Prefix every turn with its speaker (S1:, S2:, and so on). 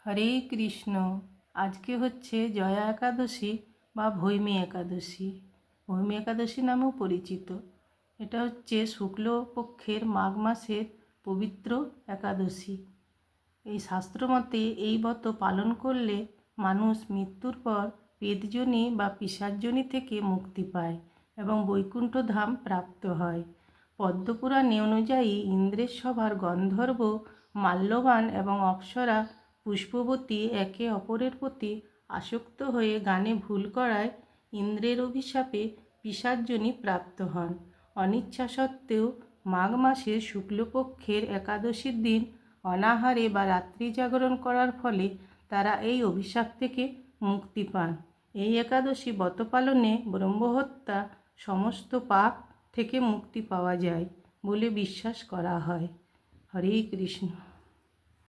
S1: হরে কৃষ্ণ। আজকে হচ্ছে জয়া একাদশী বা ভৈমী একাদশী। ভৈমী একাদশী নামেও পরিচিত। এটা হচ্ছে শুক্লপক্ষের মাঘ মাসের পবিত্র একাদশী। এই শাস্ত্রমতে এই ব্রত পালন করলে মানুষ মৃত্যুর পর পেতযোনি বা পিশাচযোনি থেকে মুক্তি পায় এবং বৈকুণ্ঠ ধাম প্রাপ্ত হয়। পদ্মপুরাণে অনুযায়ী ইন্দ্রের সভার গন্ধর্ব মাল্যবান এবং অপ্সরা পুষ্পবতী একে অপরের প্রতি আসক্ত হয়ে গানে ভুল করায় ইন্দ্রের অভিশাপে পিশাচযোনি প্রাপ্ত হন। অনিচ্ছা সত্ত্বেও মাঘ মাসের শুক্লপক্ষের একাদশীর দিন অনাহারে বা রাত্রি জাগরণ করার ফলে তারা এই অভিশাপ থেকে মুক্তি পান। এই একাদশী ব্রত পালনে ব্রহ্মহত্যা সমস্ত পাপ থেকে মুক্তি পাওয়া যায় বলে বিশ্বাস করা হয়। হরে কৃষ্ণ।